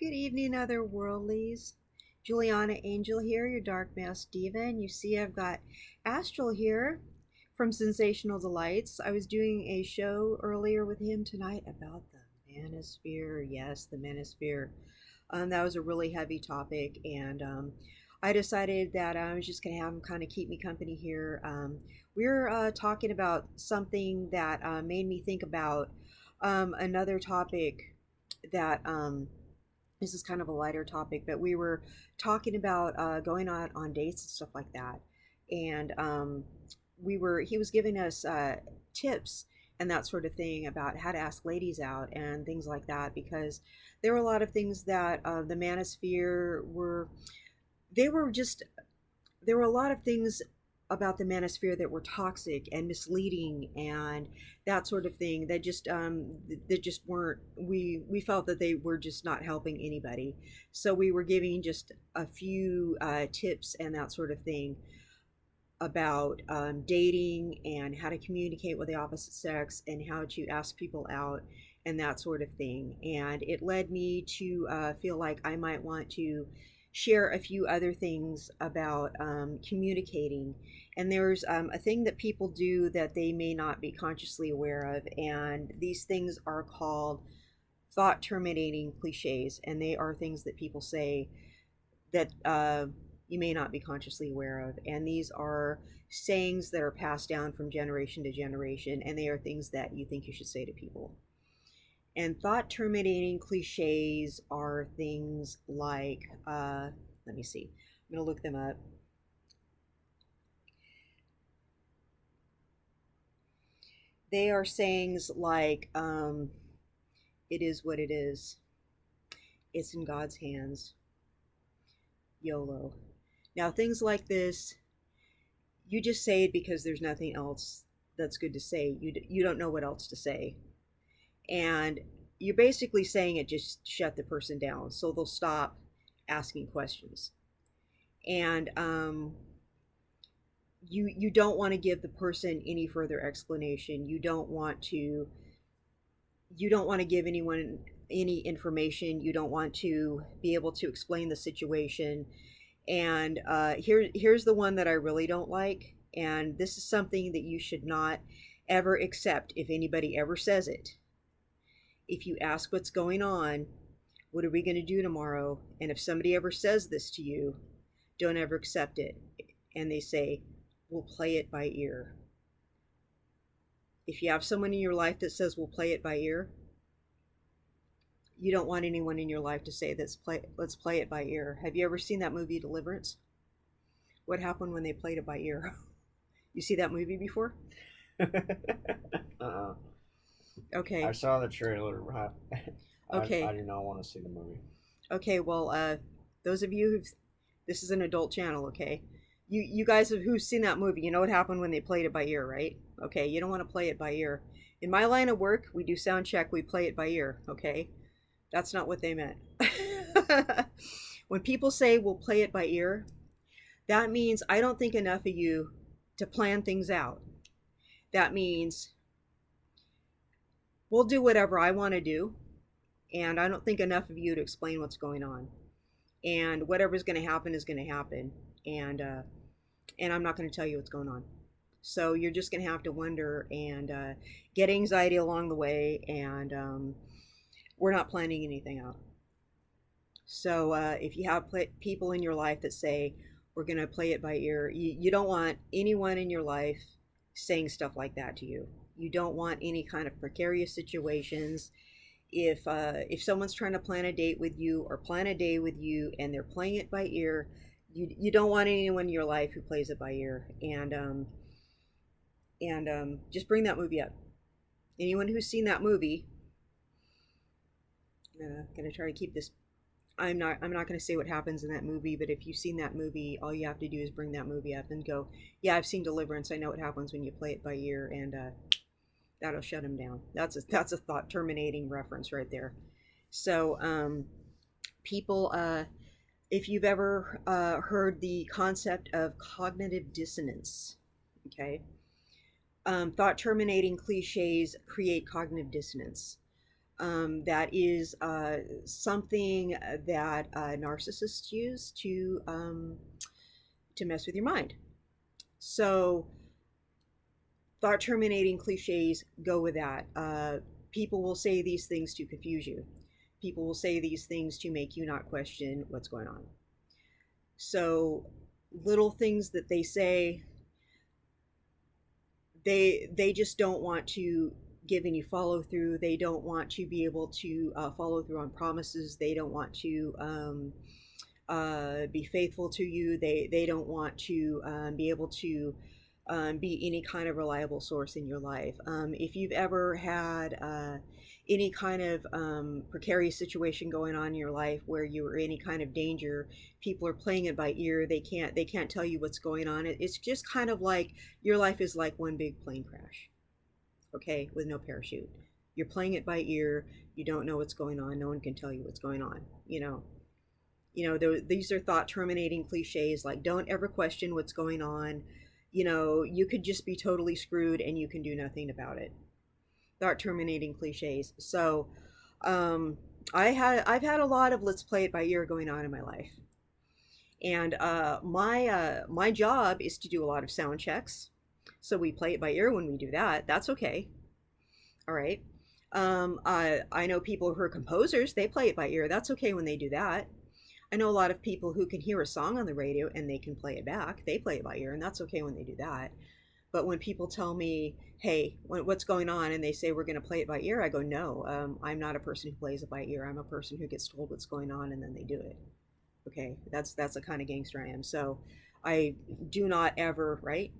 Good evening, otherworldlies. Juliana Angel here, your dark masked diva, and you see I've got Astral here from Sensational Delights. I was doing a show earlier with him tonight about the manosphere. Yes, the manosphere. That was a really heavy topic, and I decided that I was just going to have him kind of keep me company here. We're talking about something that made me think about another topic that this is kind of a lighter topic, but we were talking about going on dates and stuff like that, and he was giving us tips and that sort of thing about how to ask ladies out and things like that, because there were a lot of things that the manosphere were they were just there were a lot of things about the manosphere that were toxic and misleading and that sort of thing that just weren't we felt that they were just not helping anybody, so we were giving just a few tips and that sort of thing about dating and how to communicate with the opposite sex and how to ask people out and that sort of thing. And it led me to feel like I might want to share a few other things about communicating. And there's a thing that people do that they may not be consciously aware of, and these things are called thought terminating cliches, and they are things that people say that you may not be consciously aware of. And these are sayings that are passed down from generation to generation, and they are things that you think you should say to people. And thought terminating cliches are things like, let me see, I'm going to look them up. They are sayings like, it is what it is, it's in God's hands, YOLO. Now, things like this, you just say it because there's nothing else that's good to say. You don't know what else to say. And you're basically saying it just shut the person down, so they'll stop asking questions. And you don't want to give the person any further explanation. You don't want to give anyone any information. You don't want to be able to explain the situation. And here's the one that I really don't like, and this is something that you should not ever accept if anybody ever says it. If you ask what's going on, what are we going to do tomorrow? And if somebody ever says this to you, don't ever accept it. And they say, we'll play it by ear. If you have someone in your life that says, we'll play it by ear, you don't want anyone in your life to say, let's play it by ear. Have you ever seen that movie Deliverance? What happened when they played it by ear? You see that movie before? uh Okay. I saw the trailer. Okay. I do not want to see the movie. Okay, well, those of you this is an adult channel, okay? You guys who've seen that movie, you know what happened when they played it by ear, right? Okay, you don't want to play it by ear. In my line of work, we do sound check, we play it by ear, okay? That's not what they meant. When people say we'll play it by ear, that means I don't think enough of you to plan things out. That means we'll do whatever I want to do, and I don't think enough of you to explain what's going on. And whatever's going to happen is going to happen, and I'm not going to tell you what's going on. So you're just going to have to wonder and get anxiety along the way, and we're not planning anything out. So if you have people in your life that say we're going to play it by ear, you don't want anyone in your life saying stuff like that to you. You don't want any kind of precarious situations. If someone's trying to plan a date with you or plan a day with you and they're playing it by ear, you don't want anyone in your life who plays it by ear. And just bring that movie up. Anyone who's seen that movie, gonna try to keep this. I'm not going to say what happens in that movie, but if you've seen that movie, all you have to do is bring that movie up and go, yeah, I've seen Deliverance. I know what happens when you play it by ear, and that'll shut him down. That's a thought terminating reference right there. So people, if you've ever heard the concept of cognitive dissonance, okay, thought terminating cliches create cognitive dissonance. That is something that narcissists use to mess with your mind. So, thought terminating cliches go with that. People will say these things to confuse you. People will say these things to make you not question what's going on. So, little things that they say, they just don't want to give any follow through. They don't want to be able to follow through on promises. They don't want to be faithful to you. They don't want to be able to be any kind of reliable source in your life. If you've ever had any kind of precarious situation going on in your life where you were in any kind of danger, people are playing it by ear. They can't tell you what's going on. It's just kind of like your life is like one big plane crash, okay, with no parachute. You're playing it by ear. You don't know what's going on. No one can tell you what's going on. These are thought terminating cliches like don't ever question what's going on. You could just be totally screwed and you can do nothing about it. Thought terminating cliches. So I've had a lot of let's play it by ear going on in my life. And my job is to do a lot of sound checks. So we play it by ear when we do that. That's okay. All right. I know people who are composers, they play it by ear. That's okay when they do that. I know a lot of people who can hear a song on the radio and they can play it back. They play it by ear, and that's okay when they do that. But when people tell me, hey, what's going on? And they say, we're going to play it by ear, I go, no, I'm not a person who plays it by ear. I'm a person who gets told what's going on and then they do it. Okay, that's the kind of gangster I am. So I do not ever, right?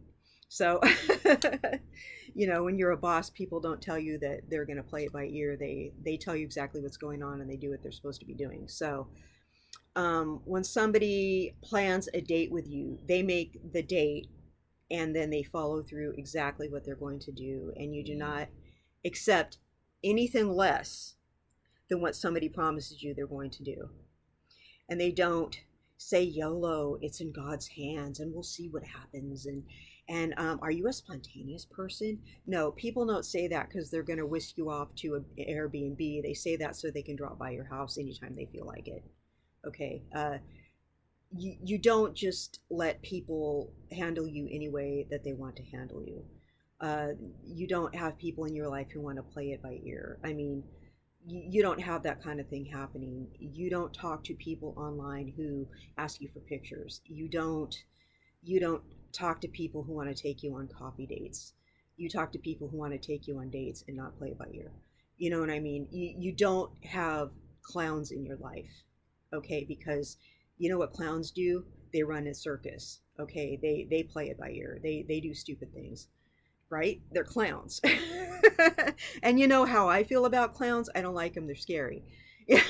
So, when you're a boss, people don't tell you that they're going to play it by ear. They tell you exactly what's going on and they do what they're supposed to be doing. So, when somebody plans a date with you, they make the date and then they follow through exactly what they're going to do, and you do not accept anything less than what somebody promises you they're going to do. And they don't say YOLO, it's in God's hands and we'll see what happens. And are you a spontaneous person? No, people don't say that because they're going to whisk you off to an Airbnb. They say that so they can drop by your house anytime they feel like it. Okay, you don't just let people handle you any way that they want to handle you. You don't have people in your life who want to play it by ear. I mean, you don't have that kind of thing happening. You don't talk to people online who ask you for pictures. You don't talk to people who want to take you on coffee dates. You talk to people who want to take you on dates and not play it by ear. You know what I mean? You don't have clowns in your life, okay? Because you know what clowns do? They run a circus, okay? They play it by ear. They do stupid things, right? They're clowns. And you know how I feel about clowns? I don't like them. They're scary. They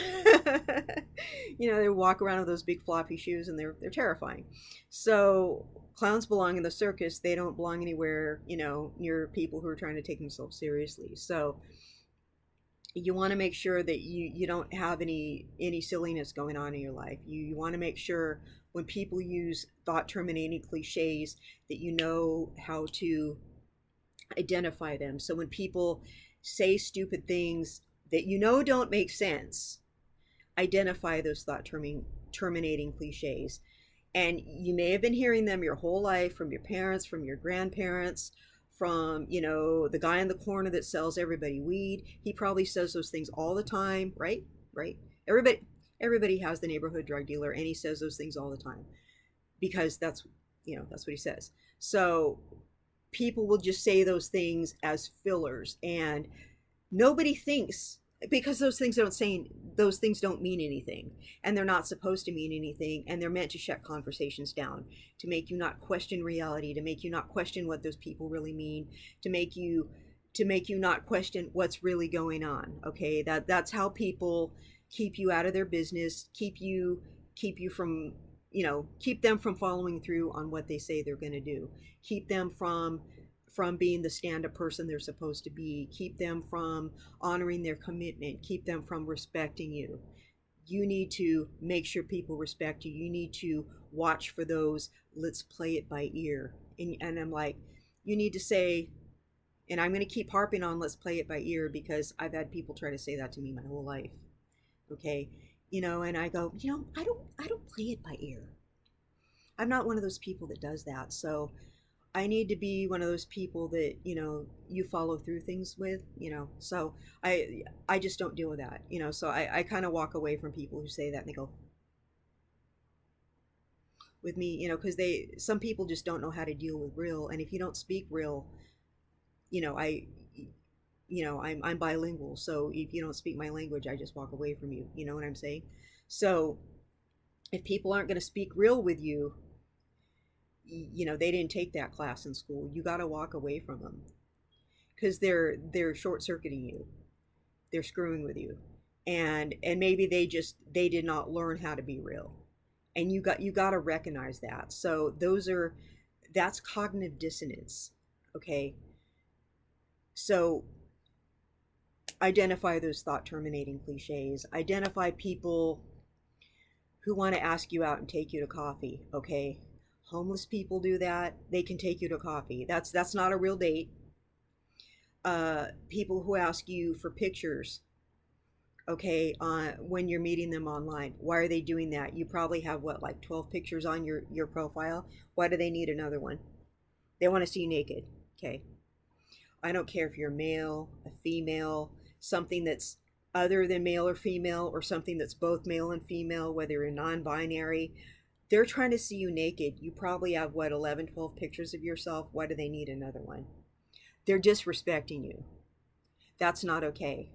walk around with those big floppy shoes and they're terrifying. So clowns belong in the circus. They don't belong anywhere, near people who are trying to take themselves seriously. So you want to make sure that you don't have any silliness going on in your life. You want to make sure when people use thought terminating cliches that you know how to identify them. So when people say stupid things that don't make sense, identify those thought terminating cliches. And you may have been hearing them your whole life from your parents, from your grandparents, from the guy in the corner that sells everybody weed. He probably says those things all the time, right? Everybody has the neighborhood drug dealer, and he says those things all the time because that's what he says. So people will just say those things as fillers, and nobody thinks, because those things don't mean anything, and they're not supposed to mean anything, and they're meant to shut conversations down, to make you not question reality, to make you not question what those people really mean, to make you not question what's really going on. Okay, that's how people keep you out of their business, keep them from following through on what they say they're going to do, keep them from being the stand-up person they're supposed to be, keep them from honoring their commitment, keep them from respecting you. You need to make sure people respect you. You need to watch for those let's play it by ear. And I'm like, you need to say, And I'm going to keep harping on let's play it by ear because I've had people try to say that to me my whole life. Okay? And I go, I don't play it by ear. I'm not one of those people that does that. So I need to be one of those people that, you follow through things with, So I just don't deal with that, So I kind of walk away from people who say that and they go with me, because some people just don't know how to deal with real. And if you don't speak real, I I'm bilingual, so if you don't speak my language, I just walk away from you. You know what I'm saying? So if people aren't going to speak real with you, they didn't take that class in school. You got to walk away from them because they're short circuiting you. They're screwing with you, and maybe they did not learn how to be real, and you got to recognize that. So that's cognitive dissonance. Okay, so identify those thought terminating cliches. Identify people who want to ask you out and take you to coffee. Okay, homeless people do that. They can take you to coffee. That's not a real date. People who ask you for pictures. Okay, when you're meeting them online, why are they doing that? You probably have what, like 12 pictures on your profile. Why do they need another one? They want to see you naked. Okay, I don't care if you're male, a female, something that's other than male or female, or something that's both male and female, whether you're non-binary. They're trying to see you naked. You probably have what, 11, 12 pictures of yourself. Why do they need another one? They're disrespecting you. That's not okay.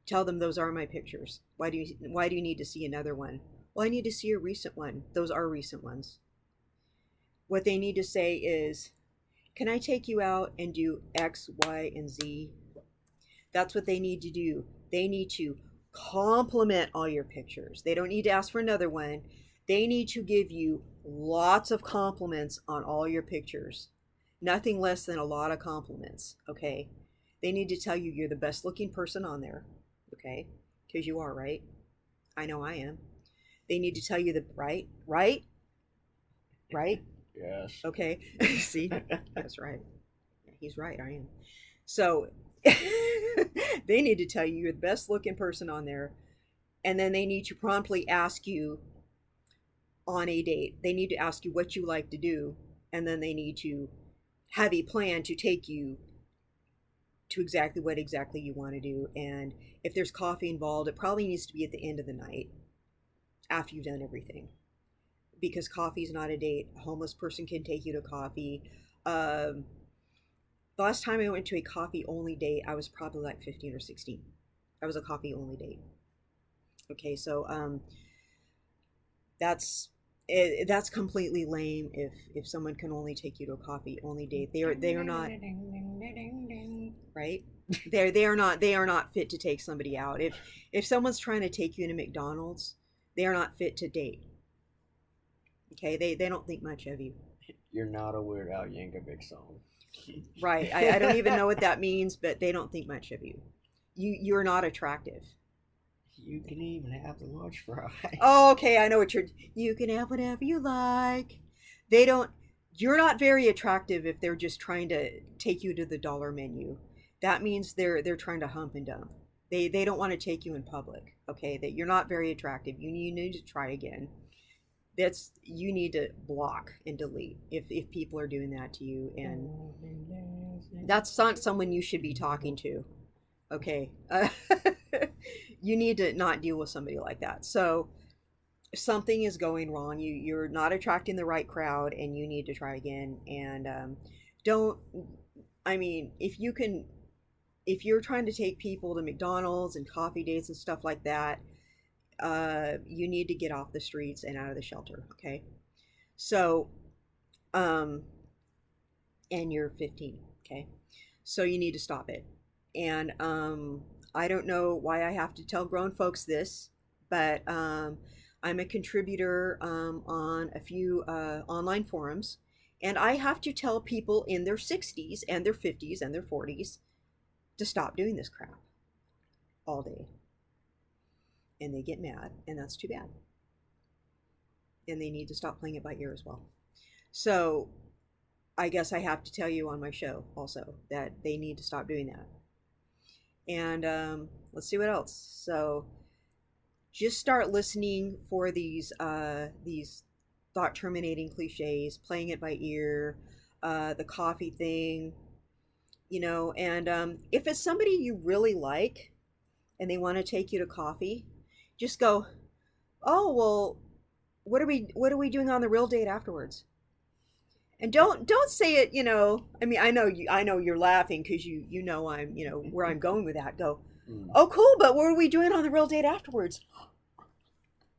Tell them those are my pictures. Why do you need to see another one? Well, I need to see a recent one. Those are recent ones. What they need to say is, can I take you out and do X, Y, and Z? That's what they need to do. They need to compliment all your pictures. They don't need to ask for another one. They need to give you lots of compliments on all your pictures. Nothing less than a lot of compliments, okay? They need to tell you you're the best looking person on there, okay? Because you are, right? I know I am. They need to tell you right? Yes. Okay. See, that's right. He's right. I am. So they need to tell you you're the best looking person on there. And then they need to promptly ask you on a date. They need to ask you what you like to do. And then they need to have a plan to take you to exactly what exactly you want to do. And if there's coffee involved, it probably needs to be at the end of the night after you've done everything. Because coffee is not a date. A homeless person can take you to coffee. Um, the last time I went to a coffee only date, I was probably like 15 or 16. That was a coffee only date. Okay, so that's that's completely lame if someone can only take you to a coffee only date. They are not right. They are not fit to take somebody out. If someone's trying to take you to McDonald's, they are not fit to date. Okay, they don't think much of you. You're not a Weird Al Yankovic song. Right. I don't even know what that means, but they don't think much of you. You're not attractive. You can even have the lunch fries. Oh, okay, I know what you can have whatever you like. They don't You're not very attractive if they're just trying to take you to the dollar menu. That means they're trying to hump and dump. They don't want to take you in public. Okay, that you're not very attractive. You need to try again. You need to block and delete if people are doing that to you, and that's not someone you should be talking to. Okay. You need to not deal with somebody like that. So something is going wrong. You're not attracting the right crowd, and you need to try again. And don't. I mean, if you're trying to take people to McDonald's and coffee dates and stuff like that, you need to get off the streets and out of the shelter. Okay. So, um, and you're 15. Okay. So you need to stop it. And I don't know why I have to tell grown folks this, but I'm a contributor on a few online forums, and I have to tell people in their 60s and their 50s and their 40s to stop doing this crap all day. And they get mad, and that's too bad. And they need to stop playing it by ear as well. So I guess I have to tell you on my show also that they need to stop doing that. And let's see what else. So just start listening for these thought terminating cliches, playing it by ear, the coffee thing, and if it's somebody you really like and they want to take you to coffee, just go, oh well, what are we doing on the real date afterwards? And don't say it, I mean, I know you're laughing because you know I'm, where I'm going with that. Go, Mm. oh cool, but what are we doing on the real date afterwards?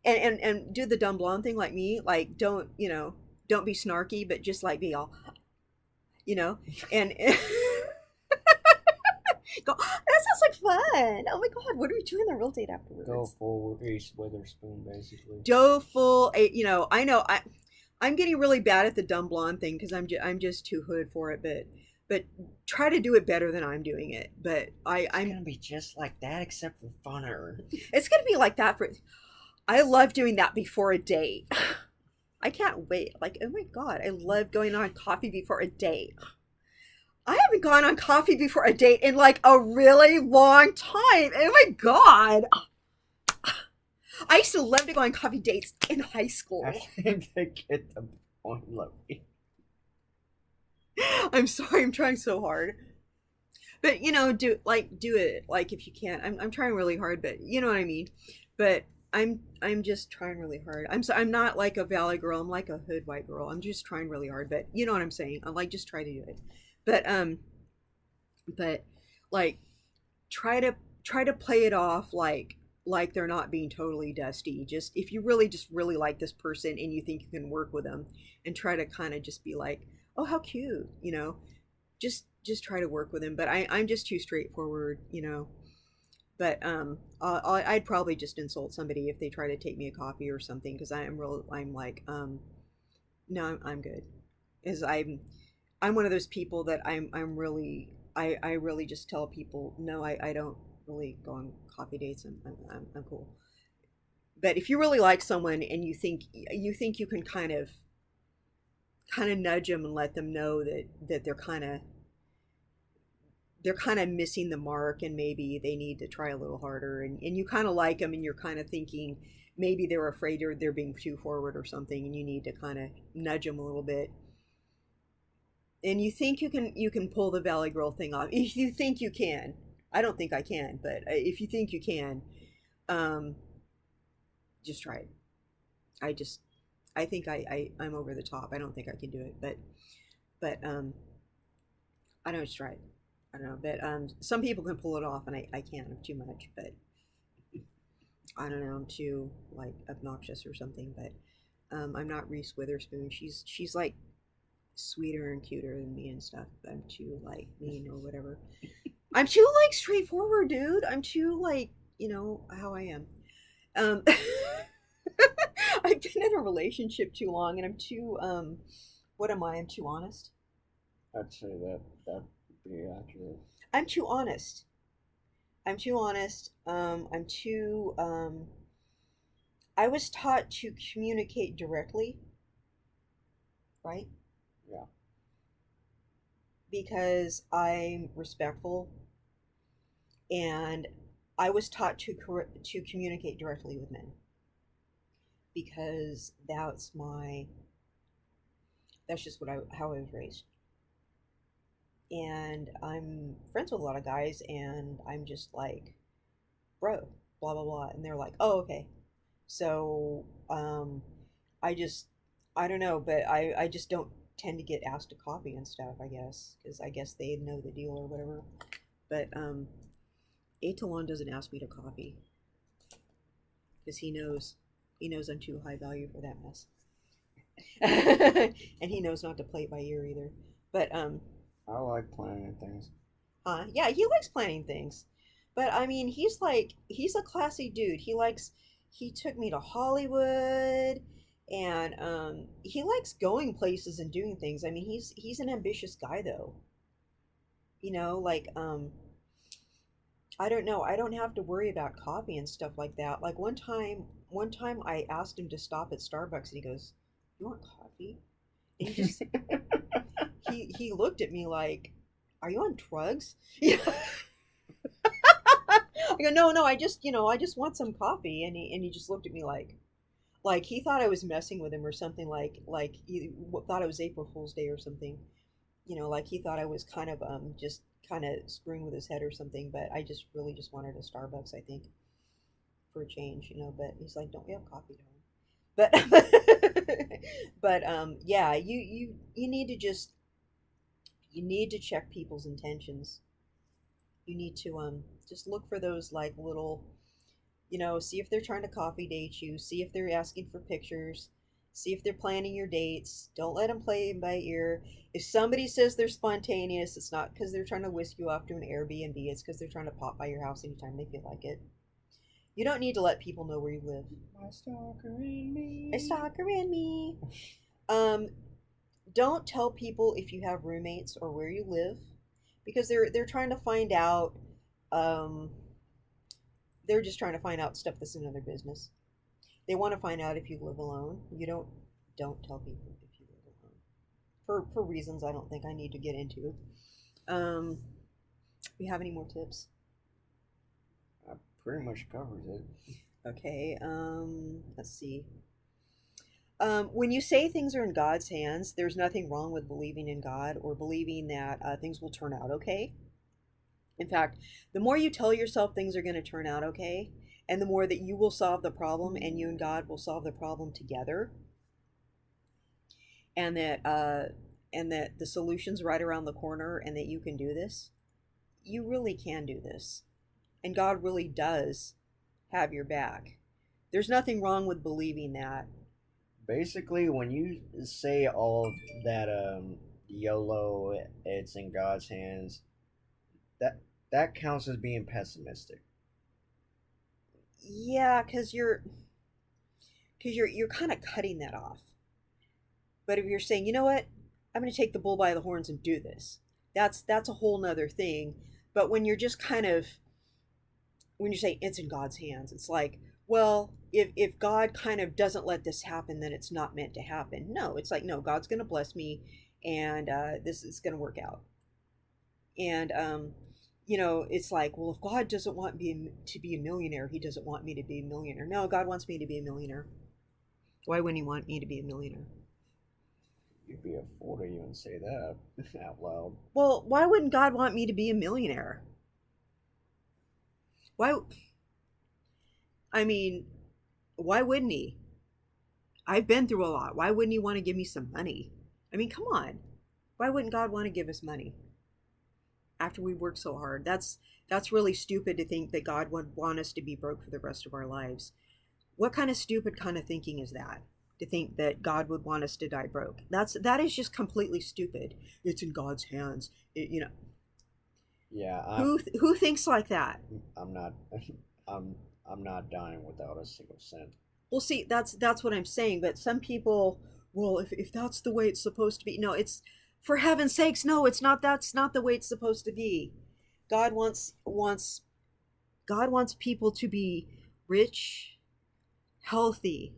And do the dumb blonde thing like me, like don't be snarky, but just like be all, and go, that sounds like fun. Oh my god, what are we doing on the real date Go afterwards? full Reese Witherspoon, basically. Doe full, I know I'm getting really bad at the dumb blonde thing because I'm just too hood for it, but try to do it better than I'm doing it. But It's I'm gonna be just like that, except for funner. it's gonna be like that for. I love doing that before a date. I can't wait. Like, oh my god, I love going on coffee before a date. I haven't gone on coffee before a date in like a really long time. Oh my god. I used to love to go on coffee dates in high school. I think they get the point, Loki. I'm sorry, I'm trying so hard. But do it like if you can. I'm trying really hard, but you know what I mean. But I'm just trying really hard. I'm not like a valley girl. I'm like a hood white girl. I'm just trying really hard. But you know what I'm saying. I'm like just try to do it. But but like try to play it off like they're not being totally dusty. Just if you really like this person and you think you can work with them, and try to kind of just be like, oh how cute, just try to work with him. But I'm just too straightforward. But I'd probably just insult somebody if they try to take me a coffee or something because I'm like no, I'm good. Is I'm one of those people that I'm really I really just tell people no, I don't really go on coffee dates. I'm cool. But if you really like someone and you think you can kind of nudge them and let them know that they're kind of missing the mark and maybe they need to try a little harder, and you kind of like them and you're kind of thinking maybe they're afraid or they're being too forward or something and you need to kind of nudge them a little bit, and you think you can pull the valley girl thing off. If you think you can, I don't think I can, but if you think you can, um just try it. I think I'm over the top. I don't think I can do it, but I don't, just try it. I don't know, but some people can pull it off, and I can't. I'm too much, but I don't know. I'm too like obnoxious or something. But I'm not Reese Witherspoon. She's like sweeter and cuter than me and stuff. But I'm too like mean or whatever. I'm too like straightforward, dude. I'm too like how I am. Um, I've been in a relationship too long, and I'm too what am I? I'm too honest. I'd say that would be accurate. I'm too honest. I'm too honest. I'm too. I was taught to communicate directly, right? Yeah. Because I'm respectful, and I was taught to communicate directly with men because that's just how I was raised. And I'm friends with a lot of guys, and I'm just like, bro, blah blah blah, and they're like, oh okay. So I just I don't know, but I just don't tend to get asked to coffee and stuff. I guess because I guess they know the deal or whatever. But Atalon doesn't ask me to coffee because he knows I'm too high value for that mess, and he knows not to play it by ear either. But I like planning things. yeah, he likes planning things. But I mean, he's a classy dude. He took me to Hollywood, and he likes going places and doing things. I mean, he's an ambitious guy though. Like I don't know. I don't have to worry about coffee and stuff like that. Like one time I asked him to stop at Starbucks and he goes, "You want coffee?" And he looked at me like, "Are you on drugs?" Yeah. I go, "No, no, I just, I just want some coffee." And he just looked at me like he thought I was messing with him or something, like he thought it was April Fool's Day or something. Like he thought I was kind of just kind of screwing with his head or something. But I just really just wanted a Starbucks, I think, for a change. But he's like, "Don't we have coffee at home?" But yeah, you need to check people's intentions. You need to just look for those like little, see if they're trying to coffee date you, see if they're asking for pictures, see if they're planning your dates. Don't let them play by ear. If somebody says they're spontaneous, it's not because they're trying to whisk you off to an Airbnb. It's because they're trying to pop by your house anytime they feel like it. You don't need to let people know where you live. My stalker in me. A stalker in me. Um, don't tell people if you have roommates or where you live, because they're trying to find out. Um, they're just trying to find out stuff that's none of their business. They want to find out if you live alone. You don't tell people if you live alone for reasons I don't think I need to get into. Um, we have any more tips? That pretty much covers it. Okay. Let's see. When you say things are in God's hands, there's nothing wrong with believing in God or believing that things will turn out okay. In fact, the more you tell yourself things are going to turn out okay, and the more that you will solve the problem and you and God will solve the problem together, and that the solution's right around the corner and that you can do this, you really can do this. And God really does have your back. There's nothing wrong with believing that. Basically, when you say all of that, YOLO, it's in God's hands. That that counts as being pessimistic. Yeah, because you're kind of cutting that off. But if you're saying, you know what, I'm going to take the bull by the horns and do this, that's a whole nother thing. But when you're just kind of when you say it's in God's hands, it's like, well, if God kind of doesn't let this happen, then it's not meant to happen. No, it's like, no, God's going to bless me, and this is going to work out. And it's like, well, if God doesn't want me to be a millionaire, He doesn't want me to be a millionaire. No, God wants me to be a millionaire. Why wouldn't He want me to be a millionaire? You'd be a fool to even say that out loud. Well, why wouldn't God want me to be a millionaire? Why? I mean, why wouldn't He? I've been through a lot. Why wouldn't He want to give me some money? I mean, come on. Why wouldn't God want to give us money after we worked so hard? That's really stupid to think that God would want us to be broke for the rest of our lives. What kind of stupid kind of thinking is that? To think that God would want us to die broke. That is just completely stupid. It's in God's hands. Yeah, Who thinks like that? I'm not. I'm I'm not dying without a single cent. Well, see, that's what I'm saying. But some people, well, if that's the way it's supposed to be, no, it's for heaven's sakes, no, it's not. That's not the way it's supposed to be. God wants people to be rich, healthy,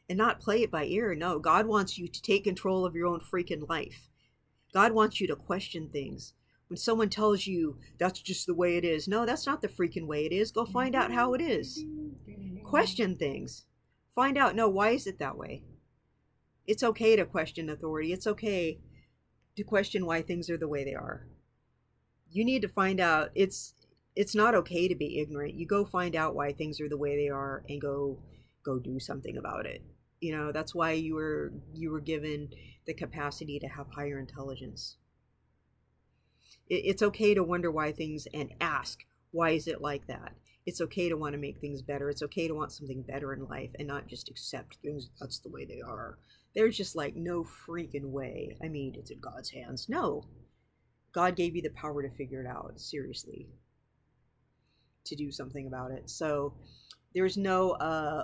and not play it by ear. No, God wants you to take control of your own freaking life. God wants you to question things. When someone tells you that's just the way it is, no, that's not the freaking way it is. Go find out how it is. Question things. Find out, no, why is it that way? It's okay to question authority. It's okay to question why things are the way they are. You need to find out it's not okay to be ignorant. You go find out why things are the way they are and go do something about it. That's why you were given the capacity to have higher intelligence. It's okay to wonder why things and ask, why is it like that? It's okay to want to make things better. It's okay to want something better in life and not just accept things that's the way they are. There's just like no freaking way. I mean, it's in God's hands. No. God gave you the power to figure it out, seriously, to do something about it. So there's no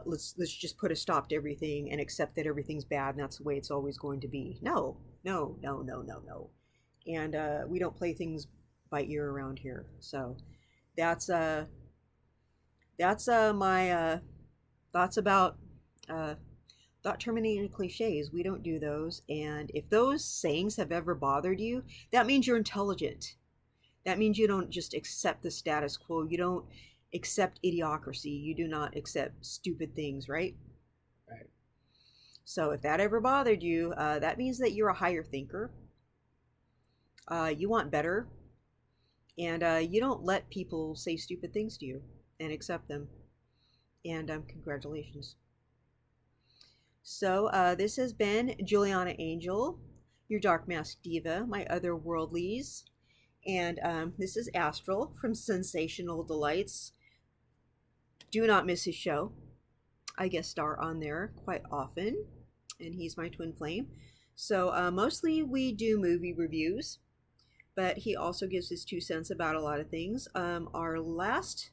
let's just put a stop to everything and accept that everything's bad and that's the way it's always going to be. No, no, no, no, no, no. And we don't play things by ear around here. So that's my thoughts about uh, Thought terminating cliches, we don't do those. And if those sayings have ever bothered you, that means you're intelligent. That means you don't just accept the status quo. You don't accept idiocracy. You do not accept stupid things, right? Right. So if that ever bothered you, that means that you're a higher thinker. You want better, and you don't let people say stupid things to you and accept them. And congratulations. So this has been Juliana Angel, your Dark Mask Diva, my other worldlies. And this is Astral from Sensational Delights. Do not miss his show. I guest star on there quite often, and he's my twin flame. So mostly we do movie reviews, but he also gives his 2 cents about a lot of things. Our last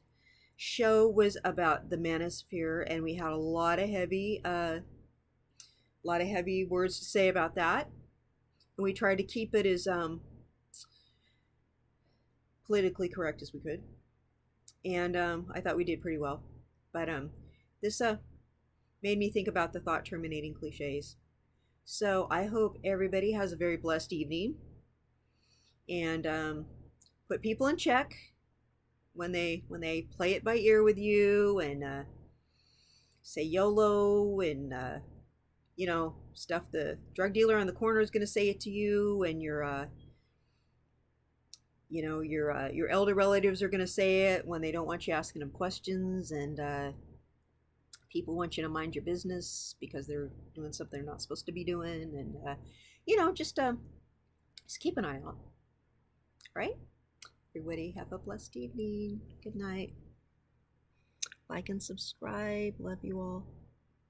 show was about the manosphere, and we had a lot of heavy words to say about that. And we tried to keep it as politically correct as we could, and I thought we did pretty well. But this made me think about the thought terminating cliches. So I hope everybody has a very blessed evening, and put people in check when they play it by ear with you, and say YOLO, and stuff the drug dealer on the corner is going to say it to you, and your elder relatives are going to say it when they don't want you asking them questions, and people want you to mind your business because they're doing something they're not supposed to be doing, and just keep an eye on. Right? Everybody have a blessed evening. Good night. Like and subscribe. Love you all.